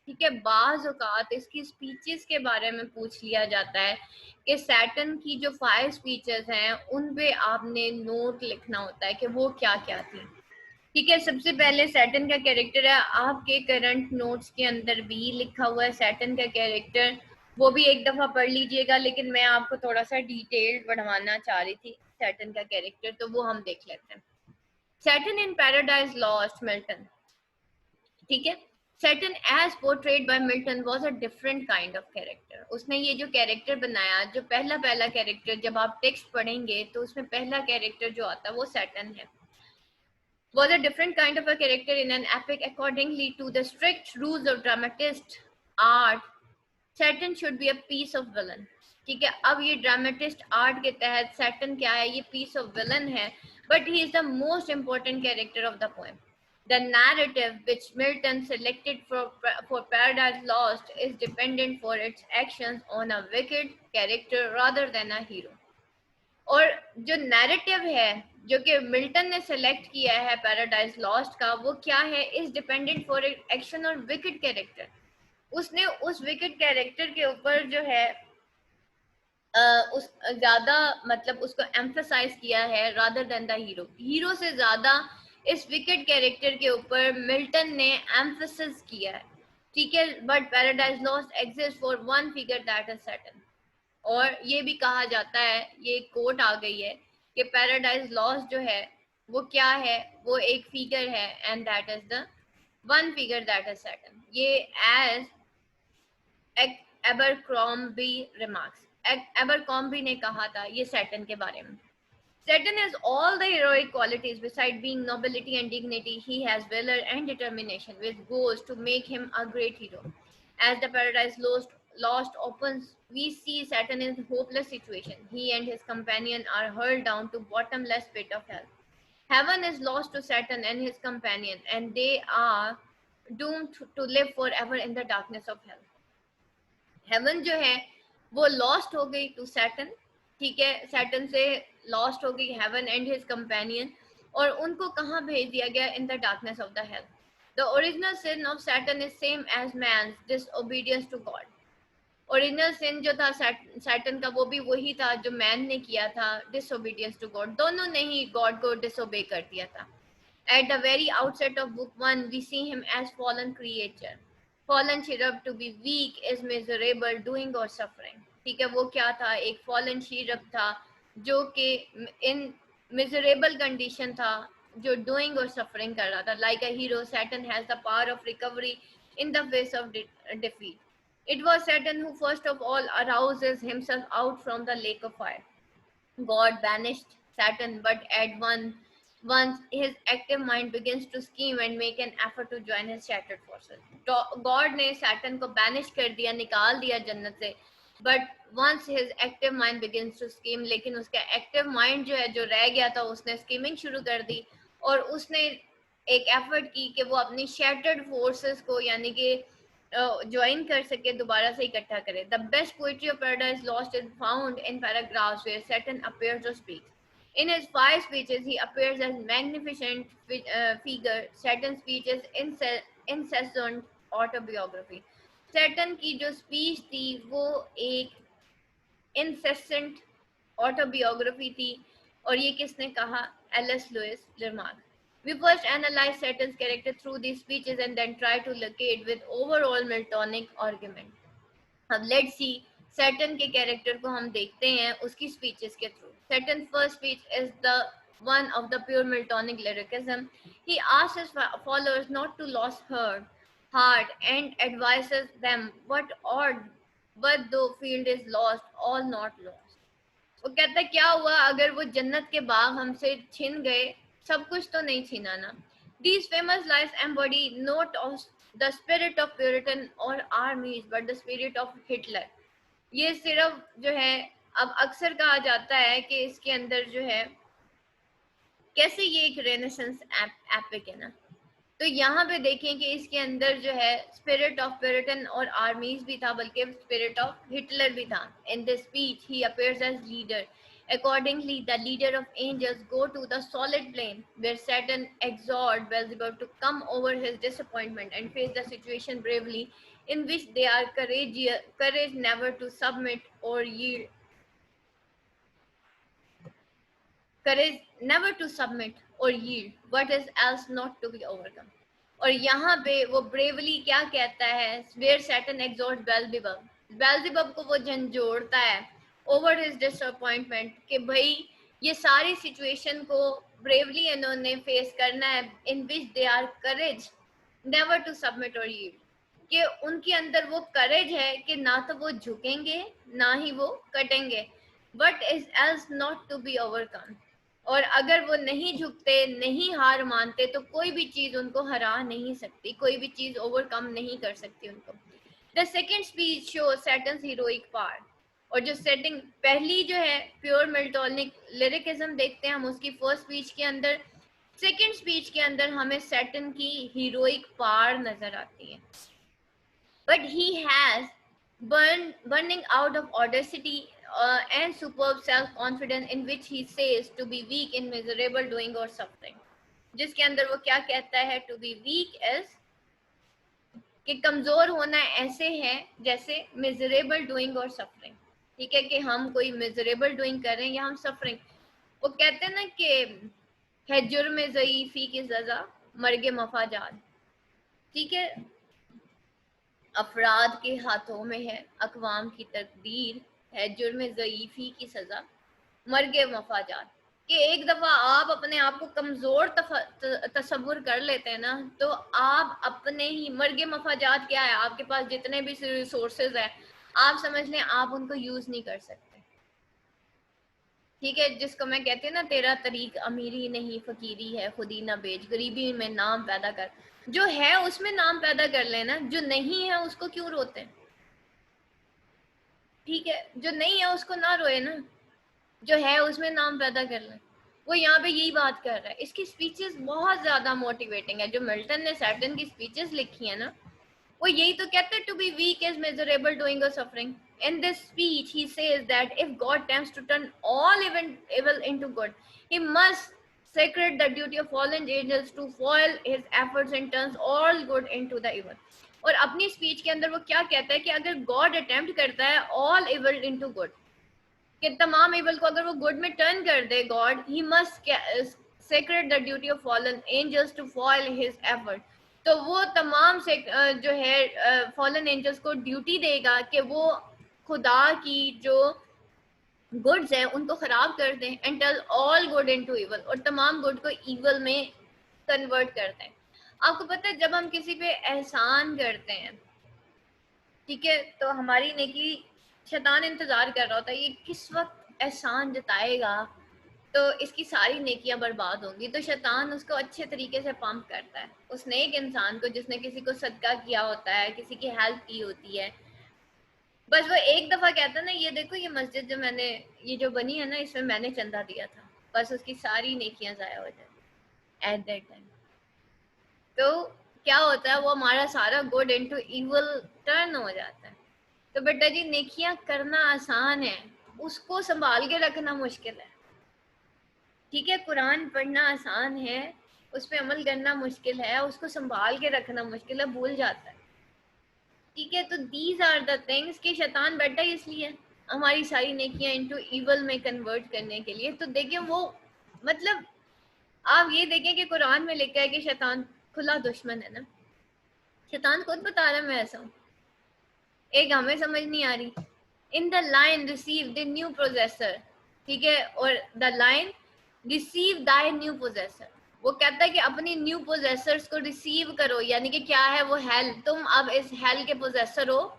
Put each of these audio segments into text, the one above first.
ठीक है, बाज औकात इसकी स्पीचेस के बारे में पूछ लिया जाता है कि सैटर्न की जो 5 स्पीचेस हैं उन पे आपने नोट लिखना होता है कि वो क्या क्या थी। ठीक है, सबसे पहले सैटर्न का कैरेक्टर है, आपके करंट नोट्स के अंदर भी लिखा हुआ है सैटर्न का कैरेक्टर, वो भी एक दफा पढ़ लीजिएगा, लेकिन मैं आपको थोड़ा सा डिटेल बढ़वाना चाह रही थी सैटर्न का कैरेक्टर, तो वो हम देख लेते हैं। Satan in Paradise Lost Milton. ठीक है, Satan as portrayed by Milton was a different kind of character. उसने ये जो कैरेक्टर बनाया, जो पहला पहला कैरेक्टर, जब आप टेक्स्ट पढ़ेंगे तो उसमें पहला कैरेक्टर जो आता है वो सैटर्न है, was a different kind of a character in an epic accordingly to the strict rules of dramatist art. Saturn should be a piece of villain. ठीक है, अब ये ड्रामेटिस्ट आर्ट के तहत सैटर्न क्या है, ये पीस ऑफ विलन है, but he is the most important character of the poem. The narrative which Milton selected for Paradise Lost is dependent for its actions on a wicked character rather than a hero. और जो narrative है जो कि Milton ने select किया है paradise lost का, वो क्या है, इज डिपेंडेंट फॉर एक्शन और विकेट कैरेक्टर. उसने उस विकेट कैरेक्टर के ऊपर जो है उस ज्यादा मतलब उसको एम्फसाइज किया है rather than the hero. Hero से ज्यादा इस विकेट कैरेक्टर के ऊपर मिल्टन ने एम्फसिस किया है. ठीक है, but paradise lost exist for one figure that is Saturn. और ये भी कहा जाता है, ये कोट आ गई है कि पैराडाइज लॉस्ट जो है वो क्या है, वो एक फिगर है, and that is the one figure that is Saturn. ये एज एबरक्रॉम्बी रिमार्क्स, एबरक्रॉम्बी ने कहा था ये सैटर्न के बारे में. Saturn has all the heroic qualities. Beside being nobility and dignity, he has valor and determination, which goes to make him a great hero. As the Paradise Lost opens, we see Saturn in a hopeless situation. He and his companion are hurled down to bottomless pit of hell. Heaven is lost to Saturn and his companion, and they are doomed to live forever in the darkness of hell. Heaven जो है वो lost हो गई to Saturn. ठीक है, Saturn से lost हो गई हेवन एंड हिज कंपेनियन, और उनको कहाँ भेज दिया गया, in the darkness of the hell. The original sin of Satan is same as man disobedience to God. Original sin जो था सैटर्न का, वो भी वही था जो मैन ने किया था, डिसओबीडियंस टू गॉड. दोनों ने ही गॉड को डिसओबे कर दिया था. At the very outset of book 1, we see him as fallen creature. Fallen cherub to be weak is miserable, doing or suffering. ठीक है, वो क्या था, एक fallen cherub था जो कि in miserable condition था, जो doing और suffering कर रहा था. Like a hero, Saturn has the power of recovery in the face of defeat. It was Saturn who first of all arouses himself out from the lake of fire. God banished Saturn, but at once his active mind begins to scheme and make an effort to join his shattered forces. God ने Saturn को banish कर दिया, निकाल दिया जन्नत से, but once his active mind begins to scheme, लेकिन उसका active mind जो है, जो रह गया था, उसने scheming शुरू कर दी और उसने एक effort की कि वो अपनी shattered forces को यानी कि ज्वाइन कर सके, दोबारा से इकट्ठा करे. The best poetry of Paradise Lost is found in paragraphs where Satan appears और speaks. In his 5 speeches, he appears as magnificent figure. Saturn's speech is incessant autobiography. Saturn की जो स्पीच थी वो एक incessant autobiography थी, और ये किसने कहा, एलिस लुइस लिमार्क. We first analyze Saturn's character through these speeches and then try to locate with overall Miltonic argument. अब let's see Saturn के कैरेक्टर को हम देखते हैं उसकी स्पीचेस के through. Saturn's first speech is the one of the pure Miltonic lyricism. He asks his followers not to lose heart and advises them what odd but though field is lost, all not lost. वो कहता है क्या हुआ अगर वो जन्नत के बाग हमसे छिन गए, सब कुछ तो नहीं छीना ना. These famous lines embody not of the spirit of Puritan or armies but the spirit of Hitler. ये सिर्फ जो है, अब अक्सर कहा जाता है कि इसके अंदर जो है कैसे ये एक रेनेसेंस एपिक है ना, तो यहाँ पे देखें कि इसके अंदर जो है स्पिरिट ऑफ प्यूरिटन और आर्मीज भी था, बल्कि स्पिरिट ऑफ हिटलर भी था. In this speech he appears as leader Accordingly, the leader of angels go to the solid plane where Saturn exhorts Beelzebub to come over his disappointment and face the situation bravely, in which they are courage never to submit or yield, courage never to submit or yield what is else not to be overcome. और यहाँ पे वो bravely क्या कहता है, where Saturn exhorts Beelzebub, बेल्जेबब को वो झंझोड़ता है ओवर हिज डिसअपॉइंटमेंट कि भाई ये सारी सिचुएशन को ब्रेवली इन्होंने फेस करना है, in which they are courage never to submit और यील्ड, कि उनके अंदर वो करेज है कि ना तो वो झुकेंगे ना ही वो कटेंगे, but is else not to be overcome, और अगर वो नहीं झुकते, नहीं हार मानते, तो कोई भी चीज उनको हरा नहीं सकती, कोई भी चीज ओवरकम नहीं कर सकती उनको। The second speech show Satan's heroic power, और जो सेटिंग पहली जो है प्योर मिल्टोनिक लिरिकिज्म देखते हैं हम उसकी फर्स्ट स्पीच के अंदर, सेकेंड स्पीच के अंदर हमें सैटर्न की हीरोइक पावर नजर आती है। But he has burning out of audacity and superb self-confidence in which he says to be weak in miserable doing or suffering, जिसके अंदर वो क्या कहता है, to be weak is कि कमजोर होना ऐसे है जैसे मिजरेबल डूइंग और सफरिंग, ठीक है, कि हम कोई मिजरेबल डूइंग कर रहे हैं या हम सफरिंग। वो कहते हैं ना कि है जुर्म ज़ईफ़ी की सज़ा मर्गे मफाजात, ठीक है, अफराद के हाथों में है अकवाम की तकदीर, है जुर्म ज़ईफ़ी की सज़ा मर्गे मफाजात, कि एक दफ़ा आप अपने आप को कमज़ोर तसव्वुर कर लेते हैं ना, तो आप अपने ही मर्गे मफाजात क्या है, आपके पास जितने भी रिसोर्सेज हैं आप समझ लें आप उनको यूज़ नहीं कर सकते, ठीक है, जिसको मैं कहती हूँ ना तेरा तरीक अमीरी नहीं फकीरी है, खुदी ना बेच, गरीबी में नाम पैदा कर, जो है उसमें नाम पैदा कर लेना, जो नहीं है उसको क्यों रोते हैं, ठीक है, जो नहीं है उसको ना रोए ना, जो है उसमें नाम पैदा कर लें। वो यहाँ पे यही बात कर रहा है। इसकी स्पीचेस बहुत ज्यादा मोटिवेटिंग है, जो मिल्टन ने सैटर्न की स्पीचेस लिखी है ना, वो यही तो कहते हैं, to be weak is miserable doing और suffering. In this speech, he says that if God attempts to turn all evil into good, he must sacred the duty of fallen angels to foil his efforts and turns all good into the evil. और अपनी speech के अंदर वो क्या कहता है कि अगर गॉड अटेम्प्ट करता है ऑल इवल इनटू गुड, कि तमाम इवल को अगर वो गुड में टर्न कर दे God, he must secret the duty of fallen angels to foil his effort, तो वो तमाम से जो है फॉलन एंजल्स को ड्यूटी देगा कि वो खुदा की जो गुड्स हैं उनको खराब कर दें, and turn all good into evil, और तमाम गुड को इवल में कन्वर्ट करते हैं। आपको पता है जब हम किसी पे एहसान करते हैं, ठीक है, तो हमारी नेकी शैतान इंतजार कर रहा होता है, ये किस वक्त एहसान जताएगा तो इसकी सारी नेकियां बर्बाद होंगी, तो शैतान उसको अच्छे तरीके से पंप करता है, उस नेक इंसान को जिसने किसी को सदका किया होता है, किसी की हेल्प की होती है, बस वो एक दफा कहता है ना, ये देखो ये मस्जिद जो मैंने ये जो बनी है ना इसमें मैंने चंदा दिया था, बस उसकी सारी नेकियां जाया हो जाए एट दैट टाइम। तो क्या होता है, वो हमारा सारा गुड इनटू इविल टर्न हो जाता है। तो बेटा जी नेकियां करना आसान है, उसको संभाल के रखना मुश्किल है, ठीक है, कुरान पढ़ना आसान है, उस पर अमल करना मुश्किल है, उसको संभाल के रखना मुश्किल है, भूल जाता है, ठीक है। तो दीज आर द थिंग्स कि शैतान बैठा है इसलिए हमारी सारी नेकियां इनटू इवल में कन्वर्ट करने के लिए। तो देखें वो मतलब आप ये देखें कि कुरान में लिखा है कि शैतान खुला दुश्मन है ना, शैतान खुद बता रहा है मैं ऐसा हूँ, एक हमें समझ नहीं आ रही। In the line receive the new possessor, ठीक है, और the line receive Dai new possessor, वो कहता है कि अपनी न्यू पोजेसर्स को रिसीव करो, यानी कि क्या है वो हेल, तुम अब इस हेल के पोजेसर हो,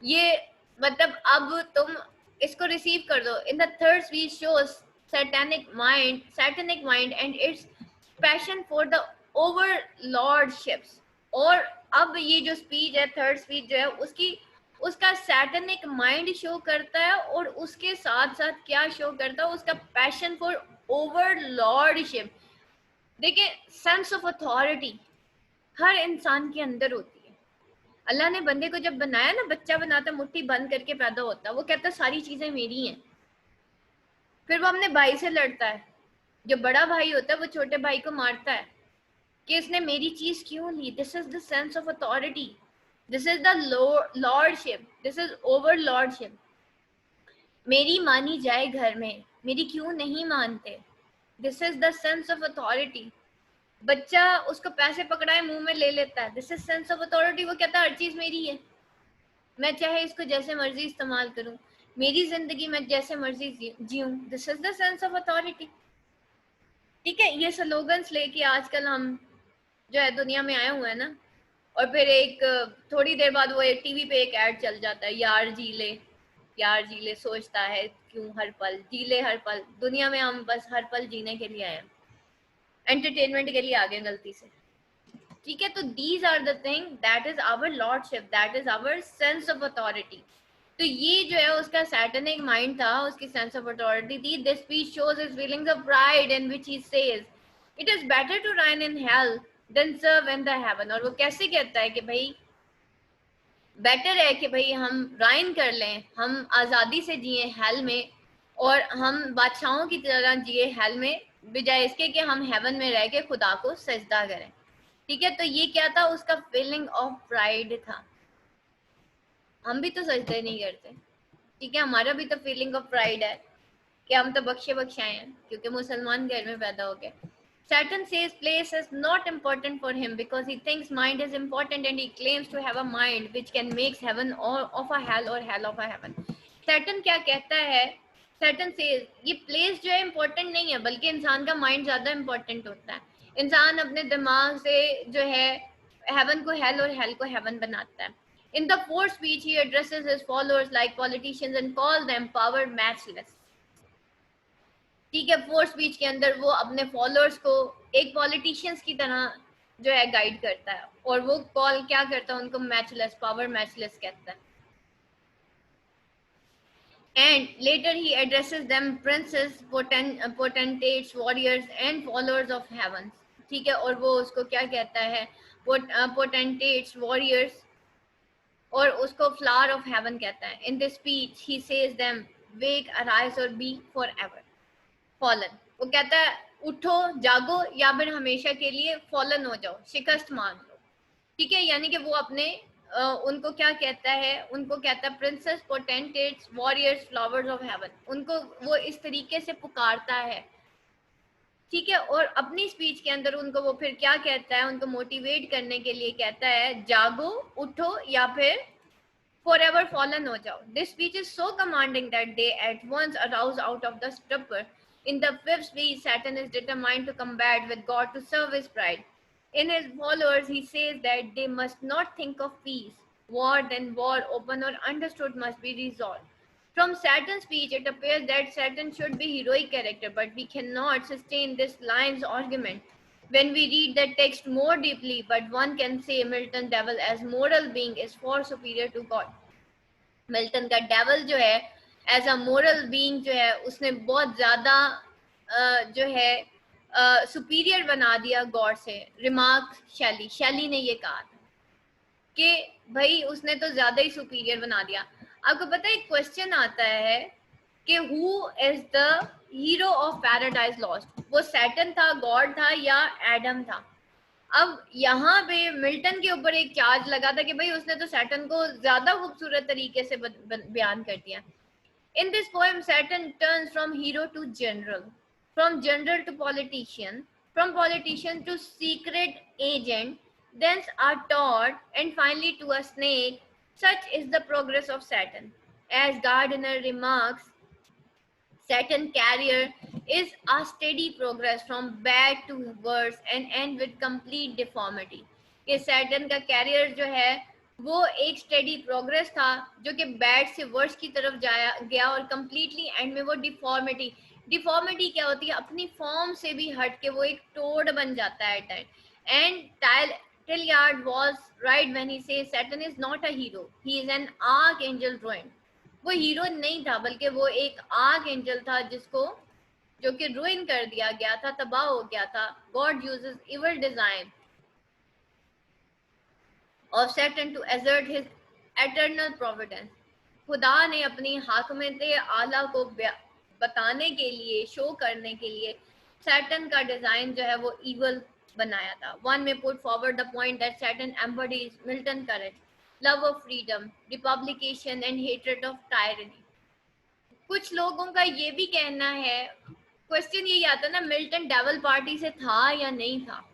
ये मतलब अब तुम इसको रिसीव कर दो। In the third speech shows satanic mind and its passion for the overlordships, और अब ये जो स्पीच है थर्ड स्पीच जो है उसका सैटेनिक माइंड शो करता है, और उसके साथ साथ क्या शो करता है, उसका पैशन फॉर ओवरलॉर्डशिप। देखिए सेंस ऑफ अथॉरिटी हर इंसान के अंदर होती है। अल्लाह ने बंदे को जब बनाया ना, बच्चा बनाता मुट्ठी बंद करके पैदा होता, वो कहता सारी चीजें मेरी हैं, फिर वो अपने भाई से लड़ता है, जो बड़ा भाई होता है वो छोटे भाई को मारता है कि इसने मेरी चीज क्यों ली। This is the sense of authority, this is the lordship, this is over lordship. मेरी मानी जाए घर में, मेरी क्यों नहीं मानते। This is the sense of authority. बच्चा उसको पैसे पकड़ाए मुंह में ले लेता है, this is sense of authority. वो कहता है हर चीज मेरी है, मैं चाहे इसको जैसे मर्जी इस्तेमाल करूं, मेरी जिंदगी में जैसे मर्जी जीऊं। This is the sense of authority. ठीक है, ये स्लोगन्स लेके आजकल हम जो है दुनिया में आए हुए हैं ना। और फिर एक थोड़ी देर बाद वो एक टीवी पे एक ऐड चल जाता है, यार जी ले, यार जी ले, सोचता है क्यों हर पल जी ले, हर पल दुनिया में हम बस हर पल जीने के लिए आए हैं, एंटरटेनमेंट के लिए आ गए गलती से। ठीक है, तो these are the thing that is our lordship, that is our sense of authority. तो ये जो है उसका सैटनिक माइंड था, उसकी सेंस ऑफ अथॉरिटी थी। This speech shows his feelings of pride in which he says it is better to reign in hell than serve in the heaven. और वो कैसे कहता है कि भाई बेटर है कि भाई हम राइन कर लें, हम आज़ादी से जिए हेल में, और हम बादशाहों की तरह जिए हेल में, बजाय इसके कि हम हेवन में रह के खुदा को सजदा करें। ठीक है, तो ये क्या था, उसका फीलिंग ऑफ प्राइड था। हम भी तो सजदे नहीं करते। ठीक है, हमारा भी तो फीलिंग ऑफ प्राइड है कि हम तो बख्शे बख्शाए हैं क्योंकि मुसलमान घर में पैदा हो गए। Saturn says place is not important for him because he thinks mind is important and he claims to have a mind which can make heaven or of a hell or hell of a heaven. Saturn क्या कहता है? Saturn says ये place जो है important नहीं है, बल्कि इंसान का mind ज़्यादा important होता है। इंसान अपने दिमाग से जो है heaven को hell और hell को heaven बनाता है। In the fourth speech, he addresses his followers like politicians and calls them power matchless. ठीक है, फोर्थ स्पीच के अंदर वो अपने फॉलोअर्स को एक पॉलिटिशियंस की तरह जो है गाइड करता है, और वो कॉल क्या करता है उनको, मैचलेस, पावर मैचलेस कहता है। And later he addresses them princes, potentates, warriors and followers of heaven. ठीक है, और वो उसको क्या कहता है, पोटेंटेट्स, वॉरियर्स, और उसको फ्लावर ऑफ हेवन कहता है। इन this speech he says them wake, arise और बी फॉरएवर फॉलन। वो कहता है उठो, जागो, या फिर हमेशा के लिए फॉलन हो जाओ, शिकस्त मान लो। ठीक है, यानी कि वो अपने उनको क्या कहता है, उनको कहता है princes, potentates, warriors, flowers of heaven, उनको वो इस तरीके से पुकारता है। ठीक है, और अपनी स्पीच के अंदर उनको वो फिर क्या कहता है, उनको मोटिवेट करने के लिए कहता है जागो, उठो, या फिर forever fallen हो जाओ। This speech is so commanding that they at once arouse out of the stupor. In the fifth speech, Satan is determined to combat with God to serve his pride. In his followers, he says that they must not think of peace. War, then war, open or understood, must be resolved. From Saturn's speech, it appears that Saturn should be heroic character, but we cannot sustain this line's argument when we read the text more deeply. But one can say Milton devil as moral being is far superior to God. Milton का devil जो है as a moral being जो है उसने बहुत ज्यादा जो है सुपीरियर बना दिया गॉड से। रिमार्क शैली, शैली ने ये कहा था कि भाई उसने तो ज्यादा ही सुपीरियर बना दिया। आपको पता है एक क्वेश्चन आता है कि who is the hero of Paradise lost, वो सैटर्न था, गॉड था, या एडम था। अब यहाँ पे मिल्टन के ऊपर एक चार्ज लगा था कि भाई उसने तो सैटर्न को ज्यादा खूबसूरत तरीके से बयान कर दिया। In this poem Satan turns from hero to general, from general to politician, from politician to secret agent, thence are taught, and finally to a snake. Such is the progress of Saturn. As Gardiner remarks, Saturn carrier is a steady progress from bad to worse and end with complete deformity. कि Saturn का career जो है वो एक steady progress था जो कि bad से वर्स की तरफ जाया गया और कंप्लीटली एंड में वो डिफॉर्मिटी। डिफॉर्मिटी क्या होती है, अपनी फॉर्म से भी हट के वो एक टोड बन जाता है at end Tilliard was right when he says Saturn is not a hero, he is an archangel ruined. वो हीरो नहीं था बल्कि वो एक आर्क एंजल था जिसको जो कि रुइन कर दिया गया था, तबाह हो गया था। God uses evil design of Satan to assert his eternal providence. खुदा ने अपनी हाकमियत आला को बताने के लिए, शो करने के लिए सैटर्न का डिजाइन जो है वो इवल बनाया था. One may put forward the point that Saturn embodies Milton courage, love of freedom, republication and hatred of tyranny. कुछ लोगों का ये भी कहना है, क्वेश्चन यही आता ना, मिल्टन डेवल पार्टी से था या नहीं था.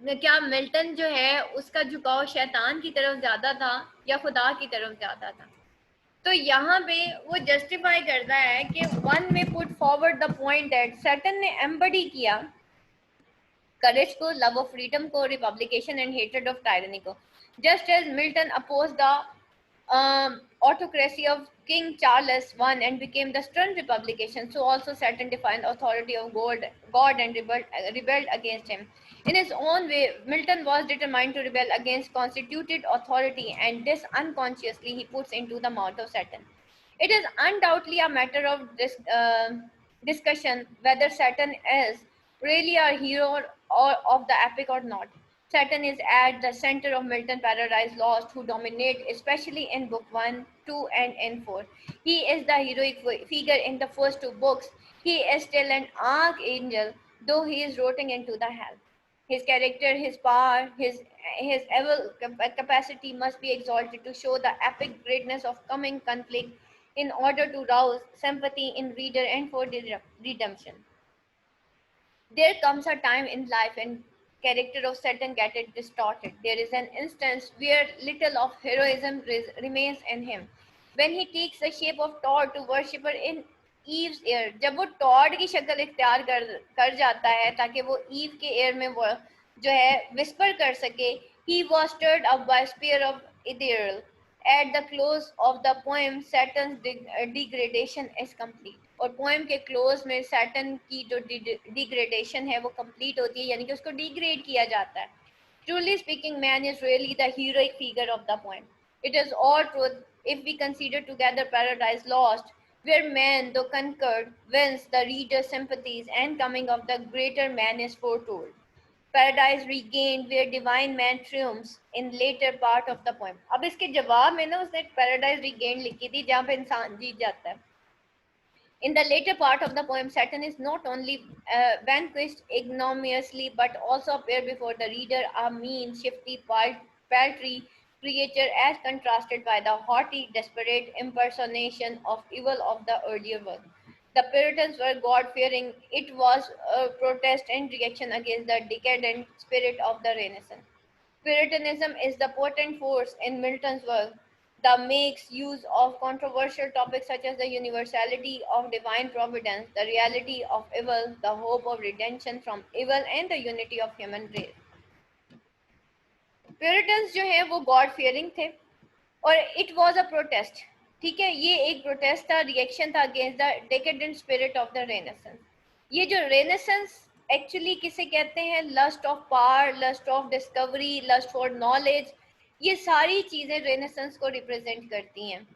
क्या मिल्टन जो है उसका झुकाव शैतान की तरफ ज्यादा था या खुदा की तरफ ज्यादा था. तो यहाँ पे वो जस्टिफाई करता है कि one may put forward the point that Satan ने एम्बडी किया करेज को, लव ऑफ फ्रीडम को, republicanism and hatred of tyranny को. Just as Milton oppose the autocracy of King Charles I and became the stern republican, so also Saturn defined authority of God and rebelled against him. In his own way, Milton was determined to rebel against constituted authority, and this unconsciously he puts into the mouth of Saturn. It is undoubtedly a matter of discussion whether Saturn is really a hero or of the epic or not. Saturn is at the center of Milton Paradise Lost, who dominate especially in book 1, 2, and N4. He is the heroic figure in the first two books. He is still an archangel, though he is rotting into the hell. His character, his power, his evil capacity must be exalted to show the epic greatness of coming conflict in order to rouse sympathy in reader and for redemption. There comes a time in life when character of Saturn gets distorted. There is an instance where little of heroism remains in him. When he takes the shape of Todd to worshipper in Eve's ear, जब वो Tod की शक्ल इख्तियार कर जाता है ताकि वो ईव के एयर में वो जो है विस्पर कर सके, he was stirred up by spear of Ethereal. At the close of the poem, Saturn's degradation is complete. और पोएम के क्लोज में सैटर्न की जो डिग्रेडेशन है वो कंप्लीट होती है, यानी कि उसको डिग्रेड किया जाता है. Truly speaking, man is really the heroic figure of the poem. It is all truth if we consider together Paradise Lost, where man, though conquered, wins the reader's sympathies and coming of the greater man is foretold. Paradise Regained, where divine man triumphs in later part of the poem. अब इसके जवाब में ना उसने Paradise Regained लिखी थी जहाँ पे इंसान जीत जाता है. In the later part of the poem, Saturn is not only vanquished ignominiously but also appears before the reader a mean, shifty, paltry creature as contrasted by the haughty, desperate impersonation of evil of the earlier work. The Puritans were God-fearing. It was a protest and reaction against the decadent spirit of the Renaissance. Puritanism is the potent force in Milton's work that makes use of controversial topics such as the universality of divine providence, the reality of evil, the hope of redemption from evil, and the unity of human race. Puritans जो है वो God fearing थे और it was a protest. ठीक है, ये एक protest था, reaction था against the decadent spirit of the Renaissance. ये जो Renaissance एक्चुअली किसे कहते हैं? Lust of power, lust of discovery, lust for knowledge, ये सारी चीजें रेनेसेंस को रिप्रेजेंट करती हैं.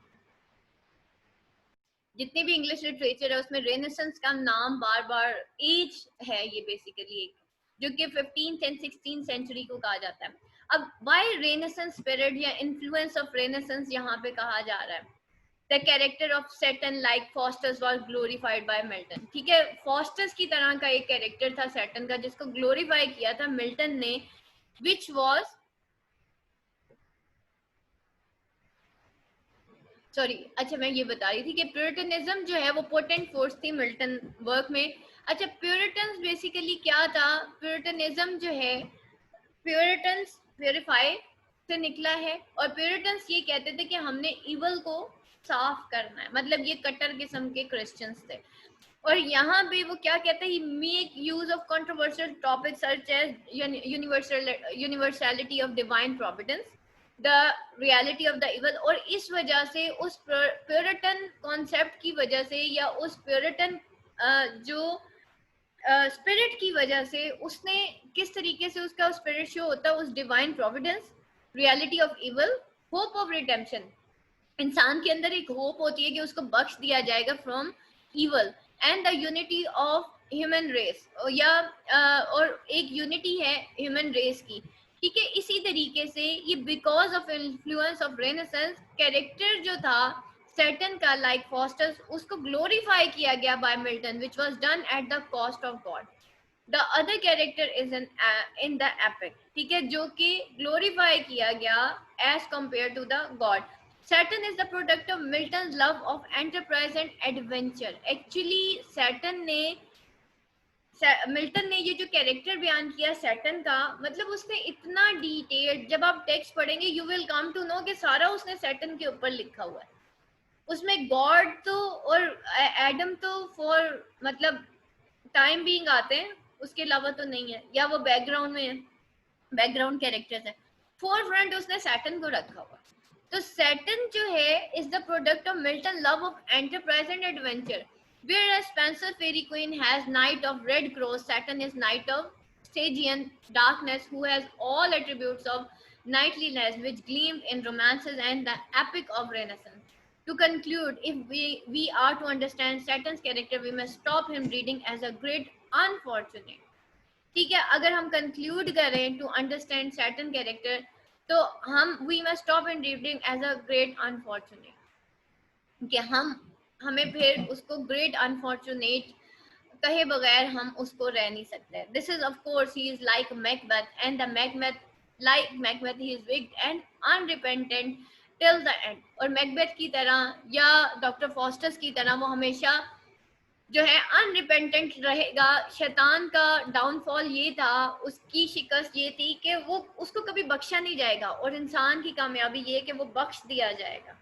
जितनी भी इंग्लिश लिटरेचर है उसमें रेनेसेंस का नाम बार बार एज है, ये बेसिकली एक जो कि 15th and 16th सेंचुरी को कहा जाता है. अब व्हाई रेनेसेंस स्पिरिट या इन्फ्लुएंस ऑफ रेनेसेंस यहाँ पे कहा जा रहा है. The character of Saturn like Faustus was glorified by Milton. ठीक है, Faustus की तरह का एक कैरेक्टर था Saturn का जिसको ग्लोरीफाई किया था मिल्टन ने, which was अच्छा मैं ये बता रही थी कि प्यूरिटनिज्म जो है वो पोटेंट फोर्स थी मिल्टन वर्क में. अच्छा, प्यूरिटन्स बेसिकली क्या था? प्यूरिटनिज्म जो है, प्यूरिटन्स प्यूरिफाई से निकला है और प्यूरिटन्स ये कहते थे कि हमने इवल को साफ करना है, मतलब ये कट्टर किस्म के क्रिश्चियंस थे. और यहाँ पे वो क्या कहते हैं, make use of controversial topics such as universality of divine providence, the reality of the evil. और इस वजह से उस प्यूरिटन कॉन्सेप्ट की वजह से या उस प्यूरिटन जो स्पिरिट की वजह से उसने किस तरीके से उसका स्पिरिट शो होता है, उस divine Providence, reality of evil, hope of redemption. इंसान के अंदर एक होप होती है कि उसको बख्श दिया जाएगा from evil, and the unity of human race, या और एक यूनिटी है ह्यूमन रेस की. ठीक है, इसी तरीके से ये because of influence of renaissance character जो था सैटर्न का लाइक फॉस्टस उसको ग्लोरीफाई किया गया by Milton which was done at the cost of God. The other character is in the epic, ठीक है, जो कि ग्लोरीफाई किया गया as compare to the God. Satan is the product of Milton love of enterprise and adventure. Actually Satan ने Milton ने ये जो कैरेक्टर बयान किया सैटर्न का, मतलब उसने इतना डिटेल्ड, जब आप टेक्स्ट पढ़ेंगे you will come to know कि सारा उसने सैटर्न के ऊपर लिखा हुआ है. उसमें गॉड तो और एडम तो फॉर मतलब टाइम बीइंग आते हैं, उसके अलावा तो नहीं है, या वो बैकग्राउंड में है, बैकग्राउंड कैरेक्टर्स है. फोर फ्रंट उसने सैटर्न को रखा हुआ. तो सैटर्न जो है is the product of Milton love of enterprise and adventure. Whereas Spencer Fairy Queen has Knight of Red Cross, Saturn is Knight of Stygian darkness, who has all attributes of knightliness which gleamed in romances and the epic of Renaissance. To conclude, if we are to understand Saturn's character, we must stop him reading as a great unfortunate. ठीक है, अगर हम conclude करें to understand Saturn character, तो हम we must stop in reading as a great unfortunate, कि हमें फिर उसको ग्रेट अनफॉर्चुनेट कहे बगैर हम उसको रह नहीं सकते. This is of course he is like Macbeth and the Macbeth like Macbeth he is wicked and unrepentant till the end. और मैकबेथ की तरह या डॉक्टर फॉस्टर्स की तरह वो हमेशा जो है अनरिपेंटेंट रहेगा. शैतान का डाउनफॉल ये था, उसकी शिकस्त ये थी कि वो उसको कभी बख्शा नहीं जाएगा, और इंसान की कामयाबी ये कि वो बख्श दिया जाएगा.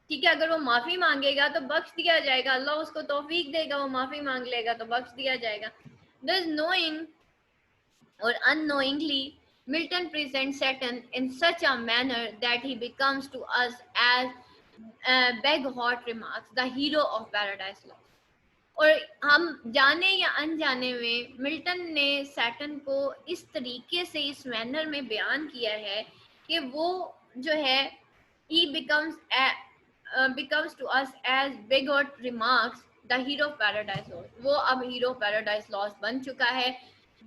ठीक है, अगर वो माफी मांगेगा तो बख्श दिया जाएगा, अल्लाह उसको तौफीक देगा, वो माफी मांग लेगा तो बख्श दिया जाएगा. Thus knowing or unknowingly Milton presents Saturn in such a manner that he becomes to us as beg hot remarks the hero of Paradise Lost. और हम जाने या अनजाने में मिल्टन ने सैटर्न को इस तरीके से इस मैनर में बयान किया है कि वो जो है he becomes to us as bigot remarks the hero of Paradise Lost. वो अब hero of Paradise Lost बन चुका है,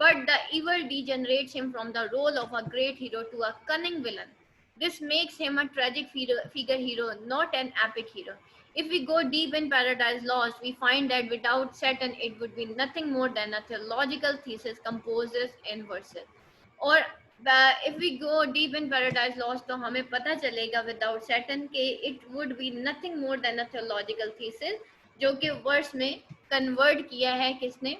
but the evil degenerates him from the role of a great hero to a cunning villain. This makes him a tragic figure hero, not an epic hero. If we go deep in Paradise Lost, we find that without Saturn, it would be nothing more than a theological thesis composed in verses. और if we go deep in Paradise Lost, तो हमें पता चलेगा without Saturn के it would be nothing more than a theological thesis, जो कि verse में convert किया है किसने,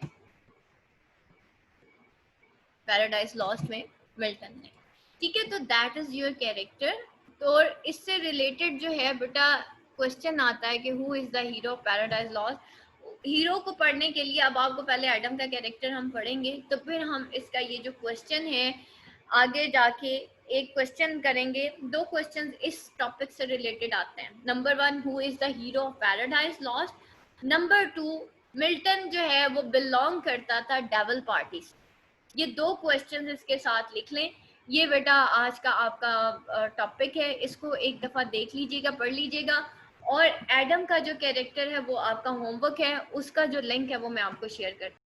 Paradise Lost में मिल्टन ने. ठीक है, तो दैट इज योर कैरेक्टर. तो इससे रिलेटेड जो है बेटा क्वेश्चन आता है कि who is the hero of Paradise lost. Hero को पढ़ने के लिए अब आपको पहले एडम का कैरेक्टर हम पढ़ेंगे, तो फिर हम इसका ये जो क्वेश्चन है आगे जाके एक क्वेश्चन करेंगे. दो क्वेश्चन इस टॉपिक से रिलेटेड आते हैं. Number 1, who is the hero of Paradise lost. Number 2, Milton जो है वो बिलोंग करता था डेविल पार्टी से. ये दो क्वेश्चन इसके साथ लिख लें. ये बेटा आज का आपका टॉपिक है, इसको एक दफ़ा देख लीजिएगा, पढ़ लीजिएगा. और एडम का जो कैरेक्टर है वो आपका होमवर्क है, उसका जो लिंक है वो मैं आपको शेयर करती हूँ.